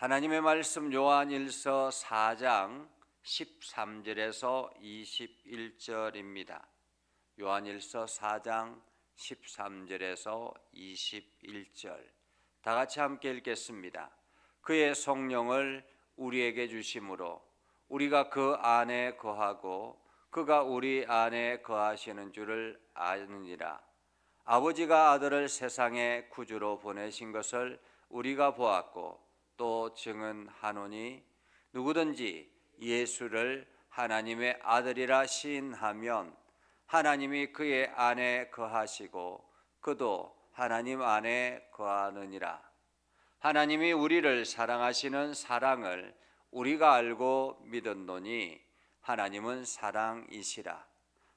하나님의 말씀 요한일서 4장 13절에서 21절입니다. 요한일서 4장 13절에서 21절 다 같이 함께 읽겠습니다. 그의 성령을 우리에게 주심으로 우리가 그 안에 거하고 그가 우리 안에 거하시는 줄을 아느니라. 아버지가 아들을 세상의 구주로 보내신 것을 우리가 보았고 또 증언하노니 누구든지 예수를 하나님의 아들이라 시인하면 하나님이 그의 안에 거하시고 그도 하나님 안에 거하느니라. 하나님이 우리를 사랑하시는 사랑을 우리가 알고 믿었노니 하나님은 사랑이시라.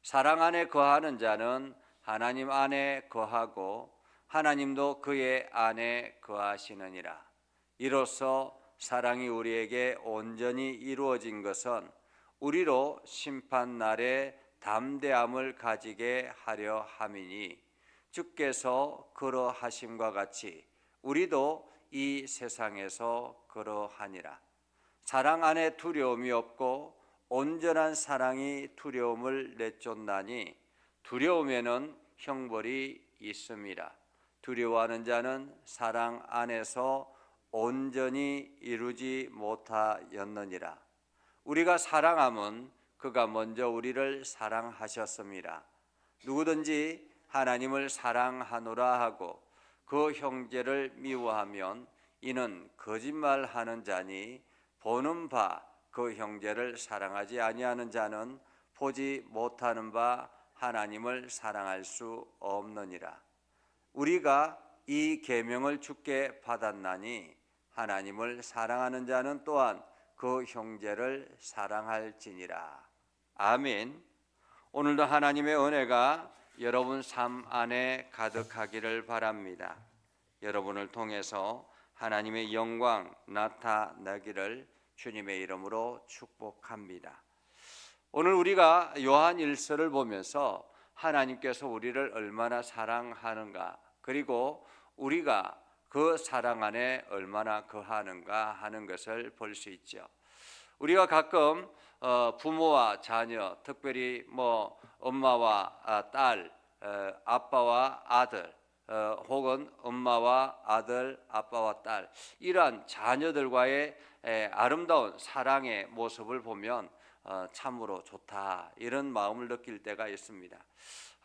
사랑 안에 거하는 자는 하나님 안에 거하고 하나님도 그의 안에 거하시느니라. 이로써 사랑이 우리에게 온전히 이루어진 것은 우리로 심판날에 담대함을 가지게 하려 함이니 주께서 그러하심과 같이 우리도 이 세상에서 그러하니라. 사랑 안에 두려움이 없고 온전한 사랑이 두려움을 내쫓나니 두려움에는 형벌이 있음이라. 두려워하는 자는 사랑 안에서 온전히 이루지 못하였느니라. 우리가 사랑함은 그가 먼저 우리를 사랑하셨음이라. 누구든지 하나님을 사랑하노라 하고 그 형제를 미워하면 이는 거짓말하는 자니 보는 바 그 형제를 사랑하지 아니하는 자는 보지 못하는 바 하나님을 사랑할 수 없느니라. 우리가 이 계명을 주께 받았나니 하나님을 사랑하는 자는 또한 그 형제를 사랑할지니라. 아멘. 오늘도 하나님의 은혜가 여러분 삶 안에 가득하기를 바랍니다. 여러분을 통해서 하나님의 영광 나타나기를 주님의 이름으로 축복합니다. 오늘 우리가 요한일서를 보면서 하나님께서 우리를 얼마나 사랑하는가, 그리고 우리가 그 사랑 안에 얼마나 거하는가 하는 것을 볼 수 있죠. 우리가 가끔 부모와 자녀, 특별히 엄마와 딸, 아빠와 아들, 혹은 엄마와 아들, 아빠와 딸, 이러한 자녀들과의 아름다운 사랑의 모습을 보면 참으로 좋다, 이런 마음을 느낄 때가 있습니다.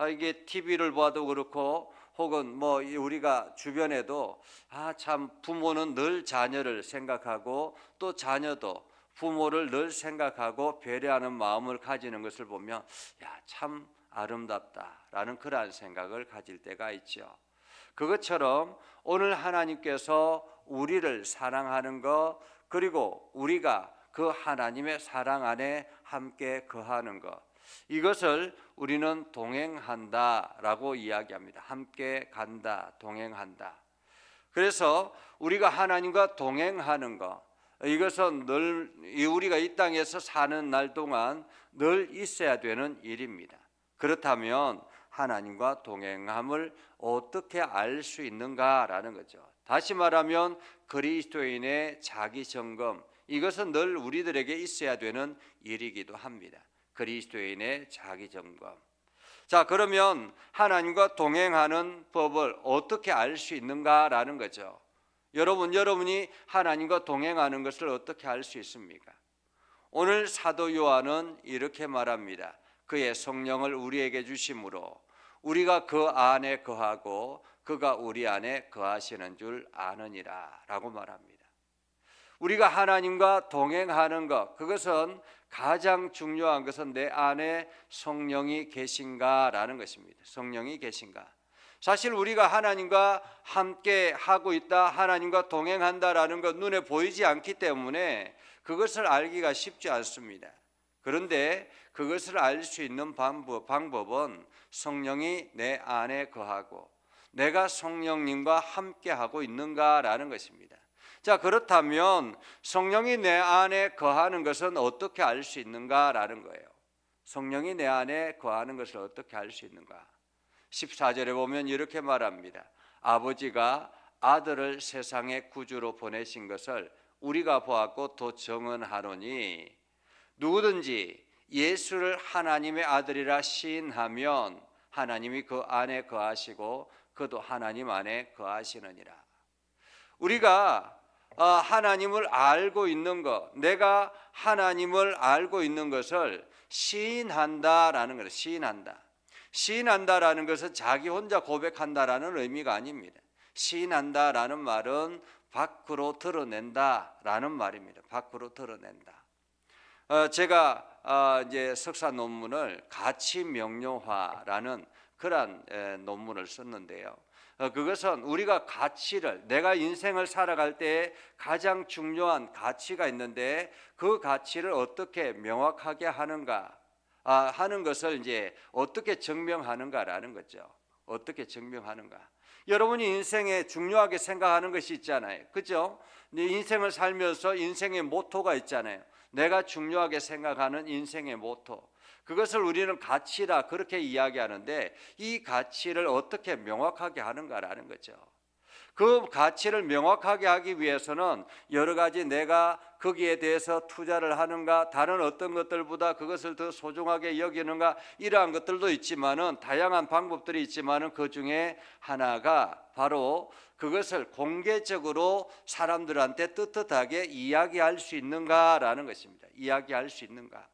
이게 TV를 봐도 그렇고 혹은 우리가 주변에도 참 부모는 늘 자녀를 생각하고 또 자녀도 부모를 늘 생각하고 배려하는 마음을 가지는 것을 보면 참 아름답다라는 그러한 생각을 가질 때가 있죠. 그것처럼 오늘 하나님께서 우리를 사랑하는 것, 그리고 우리가 그 하나님의 사랑 안에 함께 거하는 것, 이것을 우리는 동행한다라고 이야기합니다. 함께 간다, 동행한다. 그래서 우리가 하나님과 동행하는 것, 이것은 늘 우리가 이 땅에서 사는 날 동안 늘 있어야 되는 일입니다. 그렇다면 하나님과 동행함을 어떻게 알 수 있는가라는 거죠. 다시 말하면 그리스도인의 자기 점검, 이것은 늘 우리들에게 있어야 되는 일이기도 합니다. 그리스도인의 자기 점검. 자, 그러면 하나님과 동행하는 법을 어떻게 알 수 있는가라는 거죠. 여러분이 하나님과 동행하는 것을 어떻게 알 수 있습니까? 오늘 사도 요한은 이렇게 말합니다. 그의 성령을 우리에게 주심으로 우리가 그 안에 거하고 그가 우리 안에 거하시는 줄 아느니라 라고 말합니다. 우리가 하나님과 동행하는 것, 그것은 가장 중요한 것은 내 안에 성령이 계신가라는 것입니다. 성령이 계신가. 사실 우리가 하나님과 함께 하고 있다, 하나님과 동행한다라는 것 눈에 보이지 않기 때문에 그것을 알기가 쉽지 않습니다. 그런데 그것을 알 수 있는 방법은 성령이 내 안에 거하고 내가 성령님과 함께 하고 있는가라는 것입니다. 자, 그렇다면 성령이 내 안에 거하는 것은 어떻게 알 수 있는가라는 거예요. 성령이 내 안에 거하는 것을 어떻게 알 수 있는가? 14절에 보면 이렇게 말합니다. 아버지가 아들을 세상의 구주로 보내신 것을 우리가 보았고 또 정언하노니 누구든지 예수를 하나님의 아들이라 시인하면 하나님이 그 안에 거하시고 그도 하나님 안에 거하시느니라. 우리가 하나님을 알고 있는 것, 내가 하나님을 알고 있는 것을 시인한다라는 거예요. 시인한다. 시인한다라는 것은 자기 혼자 고백한다라는 의미가 아닙니다. 시인한다라는 말은 밖으로 드러낸다라는 말입니다. 밖으로 드러낸다. 제가 이제 석사 논문을 가치 명료화라는 그러한 논문을 썼는데요. 그것은 우리가 가치를, 내가 인생을 살아갈 때 가장 중요한 가치가 있는데 그 가치를 어떻게 명확하게 하는가 하는 것을 이제 어떻게 증명하는가라는 거죠. 어떻게 증명하는가. 여러분이 인생에 중요하게 생각하는 것이 있잖아요. 그죠? 인생을 살면서 인생의 모토가 있잖아요. 내가 중요하게 생각하는 인생의 모토, 그것을 우리는 가치라 그렇게 이야기하는데 이 가치를 어떻게 명확하게 하는가라는 거죠. 그 가치를 명확하게 하기 위해서는 여러 가지 내가 거기에 대해서 투자를 하는가, 다른 어떤 것들보다 그것을 더 소중하게 여기는가, 이러한 것들도 있지만은 다양한 방법들이 있지만은 그 중에 하나가 바로 그것을 공개적으로 사람들한테 떳떳하게 이야기할 수 있는가라는 것입니다. 이야기할 수 있는가.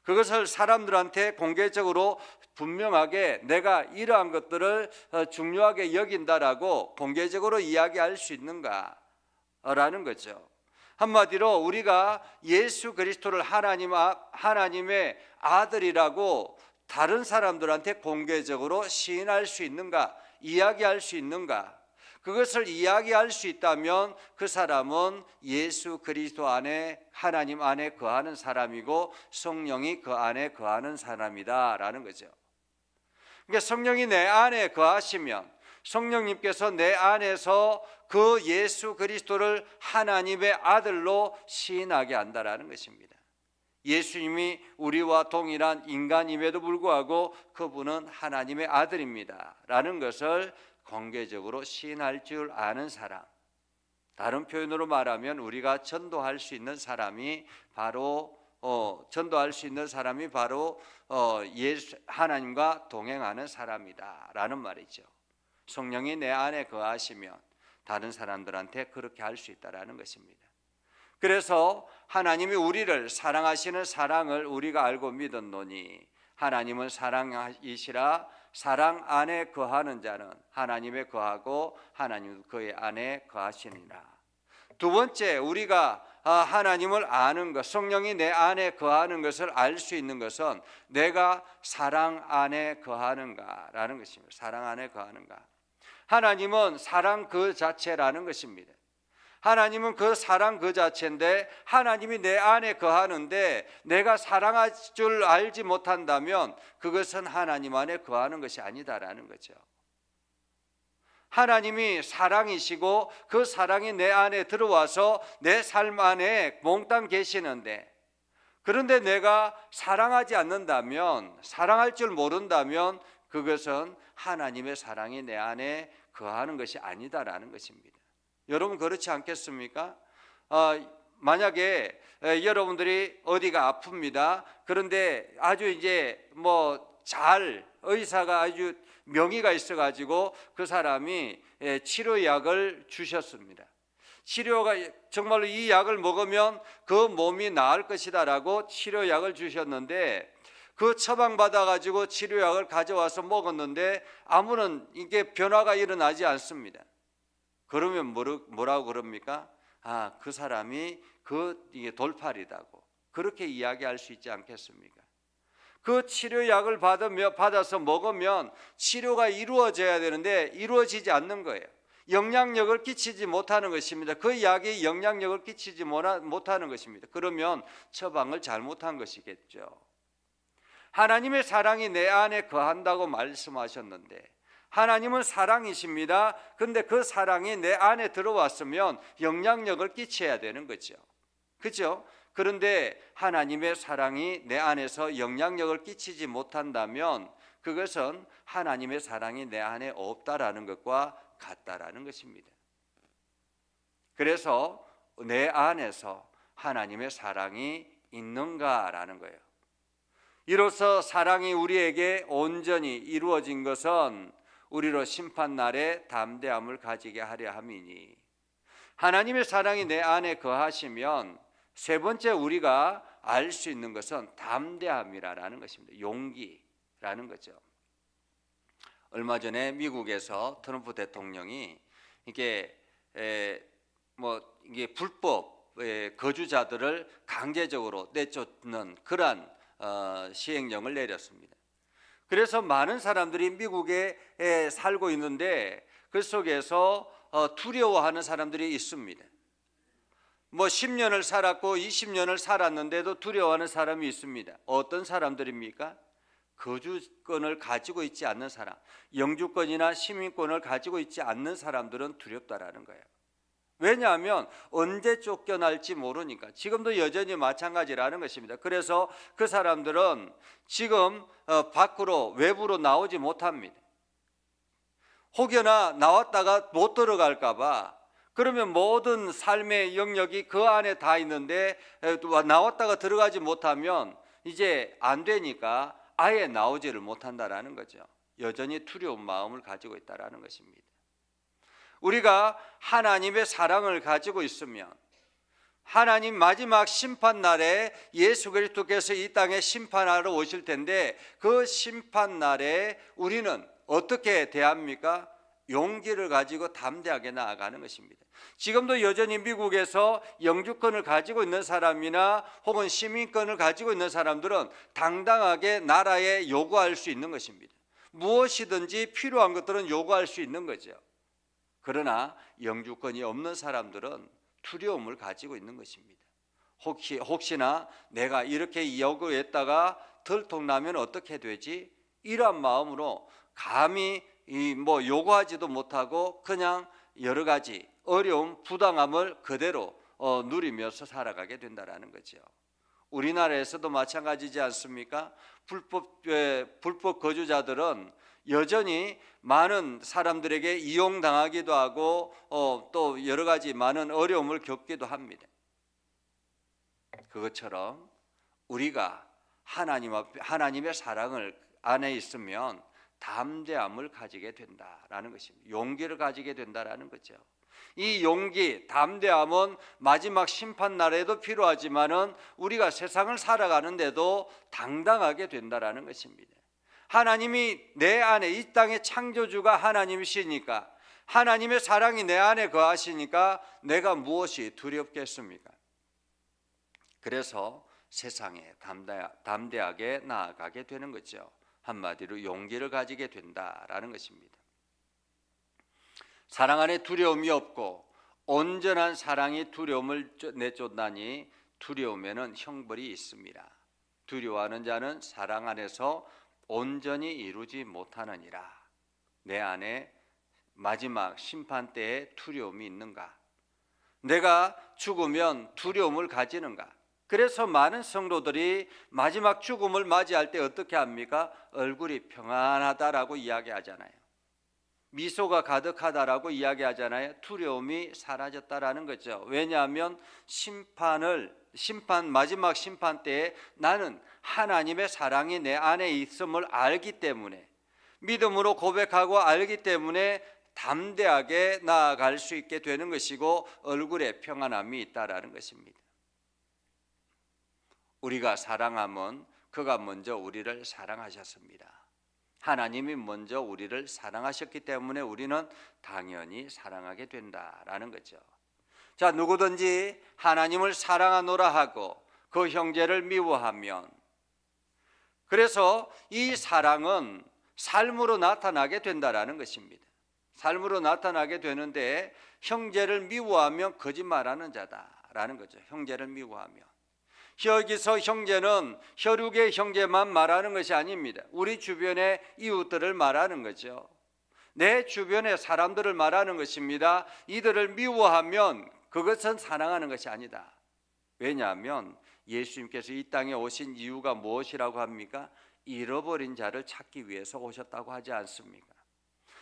그것을 사람들한테 공개적으로 분명하게 내가 이러한 것들을 중요하게 여긴다라고 공개적으로 이야기할 수 있는가라는 거죠. 한마디로 우리가 예수 그리스도를 하나님의 아들이라고 다른 사람들한테 공개적으로 시인할 수 있는가, 이야기할 수 있는가. 그것을 이야기할 수 있다면 그 사람은 예수 그리스도 안에, 하나님 안에 거하는 사람이고 성령이 그 안에 거하는 사람이다라는 거죠. 그러니까 성령이 내 안에 거하시면 성령님께서 내 안에서 그 예수 그리스도를 하나님의 아들로 시인하게 한다라는 것입니다. 예수님이 우리와 동일한 인간임에도 불구하고 그분은 하나님의 아들입니다라는 것을 공개적으로 시인할 줄 아는 사람, 다른 표현으로 말하면 우리가 전도할 수 있는 사람이 바로 하나님과 동행하는 사람이다라는 말이죠. 성령이 내 안에 거하시면 다른 사람들한테 그렇게 할 수 있다라는 것입니다. 그래서 하나님이 우리를 사랑하시는 사랑을 우리가 알고 믿었노니 하나님은 사랑이시라. 사랑 안에 거하는 자는 하나님에 거하고 하나님도 그의 안에 거하시니라. 두 번째, 우리가 하나님을 아는 것, 성령이 내 안에 거하는 것을 알 수 있는 것은 내가 사랑 안에 거하는가라는 것입니다. 사랑 안에 거하는가. 하나님은 사랑 그 자체라는 것입니다. 하나님은 그 사랑 그 자체인데 하나님이 내 안에 거하는데 내가 사랑할 줄 알지 못한다면 그것은 하나님 안에 거하는 것이 아니다라는 거죠. 하나님이 사랑이시고 그 사랑이 내 안에 들어와서 내 삶 안에 몽땅 계시는데, 그런데 내가 사랑하지 않는다면, 사랑할 줄 모른다면 그것은 하나님의 사랑이 내 안에 거하는 것이 아니다라는 것입니다. 여러분 그렇지 않겠습니까? 만약에 여러분들이 어디가 아픕니다. 그런데 아주 이제 의사가 아주 명의가 있어가지고 그 사람이 치료약을 주셨습니다. 치료가 정말로 이 약을 먹으면 그 몸이 나을 것이다라고 치료약을 주셨는데 그 처방받아가지고 치료약을 가져와서 먹었는데 아무런 이게 변화가 일어나지 않습니다. 그러면 뭐라고 그럽니까? 그 사람이 이게 돌팔이다고 그렇게 이야기할 수 있지 않겠습니까? 그 치료약을 받아서 먹으면 치료가 이루어져야 되는데 이루어지지 않는 거예요. 영향력을 끼치지 못하는 것입니다. 그 약이 영향력을 끼치지 못하는 것입니다. 그러면 처방을 잘못한 것이겠죠. 하나님의 사랑이 내 안에 거한다고 말씀하셨는데 하나님은 사랑이십니다. 그런데 그 사랑이 내 안에 들어왔으면 영향력을 끼쳐야 되는 거죠. 그렇죠? 그런데 하나님의 사랑이 내 안에서 영향력을 끼치지 못한다면 그것은 하나님의 사랑이 내 안에 없다라는 것과 같다라는 것입니다. 그래서 내 안에서 하나님의 사랑이 있는가라는 거예요. 이로써 사랑이 우리에게 온전히 이루어진 것은 우리로 심판날에 담대함을 가지게 하려 함이니, 하나님의 사랑이 내 안에 거하시면 세 번째 우리가 알 수 있는 것은 담대함이라는 것입니다. 용기라는 거죠. 얼마 전에 미국에서 트럼프 대통령이 이게 불법 거주자들을 강제적으로 내쫓는 그러한 시행령을 내렸습니다. 그래서 많은 사람들이 미국에 살고 있는데 그 속에서 두려워하는 사람들이 있습니다. 10년을 살았고 20년을 살았는데도 두려워하는 사람이 있습니다. 어떤 사람들입니까? 거주권을 가지고 있지 않는 사람, 영주권이나 시민권을 가지고 있지 않는 사람들은 두렵다라는 거예요. 왜냐하면 언제 쫓겨날지 모르니까. 지금도 여전히 마찬가지라는 것입니다. 그래서 그 사람들은 지금 밖으로 외부로 나오지 못합니다. 혹여나 나왔다가 못 들어갈까 봐, 그러면 모든 삶의 영역이 그 안에 다 있는데 나왔다가 들어가지 못하면 이제 안 되니까 아예 나오지를 못한다라는 거죠. 여전히 두려운 마음을 가지고 있다라는 것입니다. 우리가 하나님의 사랑을 가지고 있으면 하나님 마지막 심판날에 예수 그리스도께서 이 땅에 심판하러 오실 텐데, 그 심판날에 우리는 어떻게 대합니까? 용기를 가지고 담대하게 나아가는 것입니다. 지금도 여전히 미국에서 영주권을 가지고 있는 사람이나 혹은 시민권을 가지고 있는 사람들은 당당하게 나라에 요구할 수 있는 것입니다. 무엇이든지 필요한 것들은 요구할 수 있는 거죠. 그러나 영주권이 없는 사람들은 두려움을 가지고 있는 것입니다. 혹시나 내가 이렇게 요구했다가 들통나면 어떻게 되지? 이러한 마음으로 감히 요구하지도 못하고 그냥 여러 가지 어려움, 부당함을 그대로 누리면서 살아가게 된다는 거죠. 우리나라에서도 마찬가지지 않습니까? 불법 거주자들은 여전히 많은 사람들에게 이용당하기도 하고 또 여러 가지 많은 어려움을 겪기도 합니다. 그것처럼 우리가 하나님의 사랑을 안에 있으면 담대함을 가지게 된다라는 것입니다. 용기를 가지게 된다라는 거죠. 이 용기, 담대함은 마지막 심판날에도 필요하지만은 우리가 세상을 살아가는데도 당당하게 된다라는 것입니다. 하나님이 내 안에, 이 땅의 창조주가 하나님이시니까, 하나님의 사랑이 내 안에 거하시니까 내가 무엇이 두렵겠습니까? 그래서 세상에 담대하게 나아가게 되는 거죠. 한마디로 용기를 가지게 된다라는 것입니다. 사랑 안에 두려움이 없고 온전한 사랑이 두려움을 내쫓나니 두려움에는 형벌이 있습니다. 두려워하는 자는 사랑 안에서 온전히 이루지 못하느니라. 내 안에 마지막 심판 때에 두려움이 있는가? 내가 죽으면 두려움을 가지는가? 그래서 많은 성도들이 마지막 죽음을 맞이할 때 어떻게 합니까? 얼굴이 평안하다라고 이야기하잖아요. 미소가 가득하다라고 이야기하잖아요. 두려움이 사라졌다라는 거죠. 왜냐하면 마지막 심판 때에 나는 하나님의 사랑이 내 안에 있음을 알기 때문에, 믿음으로 고백하고 알기 때문에 담대하게 나아갈 수 있게 되는 것이고 얼굴에 평안함이 있다라는 것입니다. 우리가 사랑하면 그가 먼저 우리를 사랑하셨습니다. 하나님이 먼저 우리를 사랑하셨기 때문에 우리는 당연히 사랑하게 된다라는 거죠. 자, 누구든지 하나님을 사랑하노라 하고 그 형제를 미워하면, 그래서 이 사랑은 삶으로 나타나게 된다라는 것입니다. 삶으로 나타나게 되는데, 형제를 미워하면 거짓말하는 자다라는 거죠. 형제를 미워하면. 여기서 형제는 혈육의 형제만 말하는 것이 아닙니다. 우리 주변의 이웃들을 말하는 거죠. 내 주변의 사람들을 말하는 것입니다. 이들을 미워하면 그것은 사랑하는 것이 아니다. 왜냐하면 예수님께서 이 땅에 오신 이유가 무엇이라고 합니까? 잃어버린 자를 찾기 위해서 오셨다고 하지 않습니까?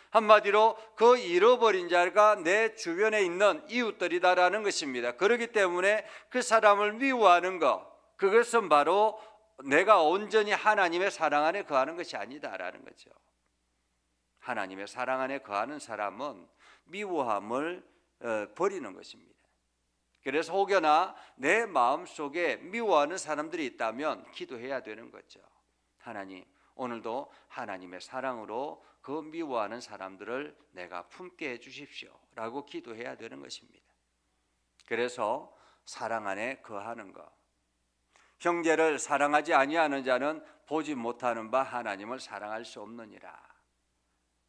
한마디로 그 잃어버린 자가 내 주변에 있는 이웃들이다라는 것입니다. 그렇기 때문에 그 사람을 미워하는 것, 그것은 바로 내가 온전히 하나님의 사랑 안에 거하는 것이 아니다라는 거죠. 하나님의 사랑 안에 거하는 사람은 미워함을 버리는 것입니다. 그래서 혹여나 내 마음속에 미워하는 사람들이 있다면 기도해야 되는 거죠. 하나님, 오늘도 하나님의 사랑으로 그 미워하는 사람들을 내가 품게 해 주십시오 라고 기도해야 되는 것입니다. 그래서 사랑 안에 거하는 것. 형제를 사랑하지 아니하는 자는 보지 못하는 바 하나님을 사랑할 수 없느니라.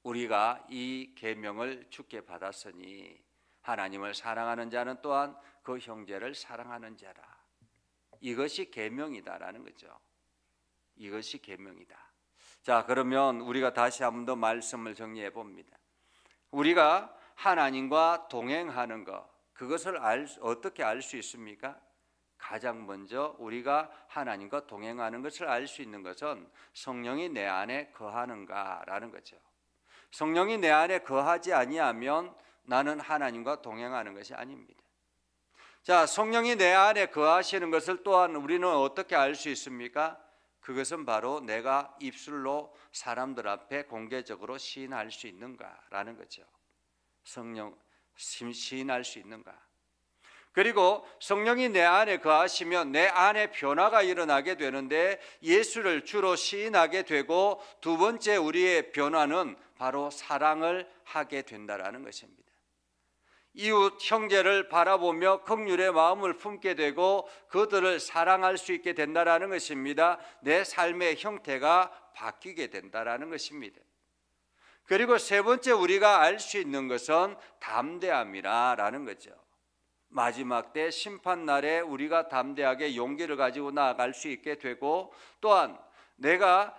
우리가 이 계명을 주께 받았으니 하나님을 사랑하는 자는 또한 그 형제를 사랑하는 자라. 이것이 계명이다라는 거죠. 이것이 계명이다. 자, 그러면 우리가 다시 한 번 더 말씀을 정리해 봅니다. 우리가 하나님과 동행하는 것, 그것을 어떻게 알 수 있습니까? 가장 먼저 우리가 하나님과 동행하는 것을 알 수 있는 것은 성령이 내 안에 거하는가라는 거죠. 성령이 내 안에 거하지 아니하면 나는 하나님과 동행하는 것이 아닙니다. 자, 성령이 내 안에 거하시는 것을 또한 우리는 어떻게 알 수 있습니까? 그것은 바로 내가 입술로 사람들 앞에 공개적으로 시인할 수 있는가라는 거죠. 성령 시인할 수 있는가? 그리고 성령이 내 안에 거하시면 내 안에 변화가 일어나게 되는데 예수를 주로 시인하게 되고 두 번째 우리의 변화는 바로 사랑을 하게 된다라는 것입니다. 이웃 형제를 바라보며 긍휼의 마음을 품게 되고 그들을 사랑할 수 있게 된다라는 것입니다. 내 삶의 형태가 바뀌게 된다라는 것입니다. 그리고 세 번째 우리가 알 수 있는 것은 담대함이라는 거죠. 마지막 때 심판날에 우리가 담대하게 용기를 가지고 나아갈 수 있게 되고 또한 내가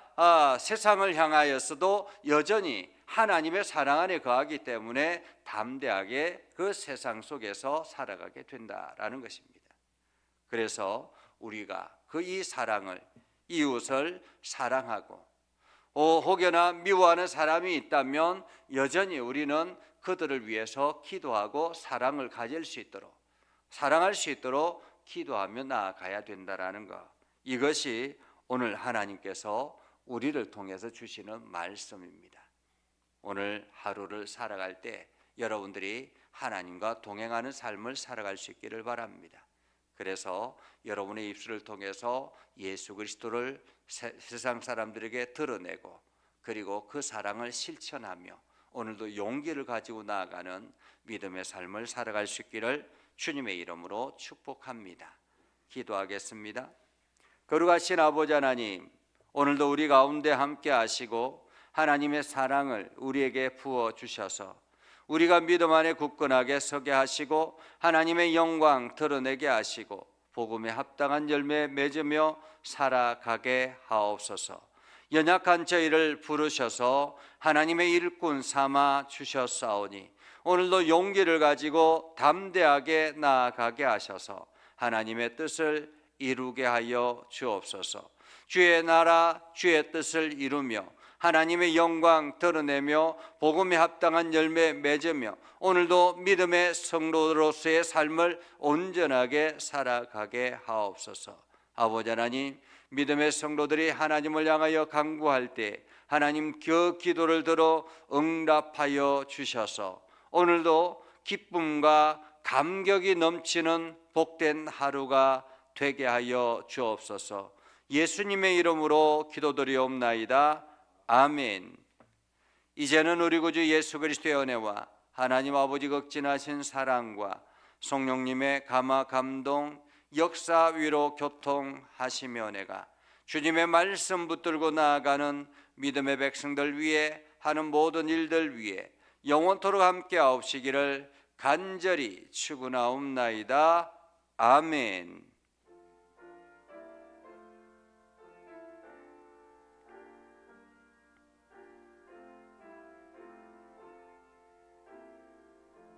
세상을 향하여서도 여전히 하나님의 사랑 안에 거하기 때문에 담대하게 그 세상 속에서 살아가게 된다라는 것입니다. 그래서 우리가 그 이 사랑을, 이웃을 사랑하고 혹여나 미워하는 사람이 있다면 여전히 우리는 그들을 위해서 기도하고 사랑을 가질 수 있도록, 사랑할 수 있도록 기도하며 나아가야 된다라는 것. 이것이 오늘 하나님께서 우리를 통해서 주시는 말씀입니다. 오늘 하루를 살아갈 때 여러분들이 하나님과 동행하는 삶을 살아갈 수 있기를 바랍니다. 그래서 여러분의 입술을 통해서 예수 그리스도를 세상 사람들에게 드러내고 그리고 그 사랑을 실천하며 오늘도 용기를 가지고 나아가는 믿음의 삶을 살아갈 수 있기를 주님의 이름으로 축복합니다. 기도하겠습니다. 거룩하신 아버지 하나님, 오늘도 우리 가운데 함께 하시고 하나님의 사랑을 우리에게 부어 주셔서 우리가 믿음 안에 굳건하게 서게 하시고 하나님의 영광 드러내게 하시고 복음에 합당한 열매 맺으며 살아가게 하옵소서. 연약한 저희를 부르셔서 하나님의 일꾼 삼아 주셨사오니 오늘도 용기를 가지고 담대하게 나아가게 하셔서 하나님의 뜻을 이루게 하여 주옵소서. 주의 나라 주의 뜻을 이루며 하나님의 영광 드러내며 복음에 합당한 열매 맺으며 오늘도 믿음의 성도로서의 삶을 온전하게 살아가게 하옵소서. 아버지 하나님, 믿음의 성도들이 하나님을 향하여 간구할 때 하나님 그 기도를 들어 응답하여 주셔서 오늘도 기쁨과 감격이 넘치는 복된 하루가 되게 하여 주옵소서. 예수님의 이름으로 기도드리옵나이다. 아멘. 이제는 우리 구주 예수 그리스도의 은혜와 하나님 아버지 극진하신 사랑과 성령님의 감화 감동 역사 위로 교통하시며 은혜가 주님의 말씀 붙들고 나아가는 믿음의 백성들 위해 하는 모든 일들 위해 영원토록 함께 하옵시기를 간절히 축원하옵나이다. 아멘.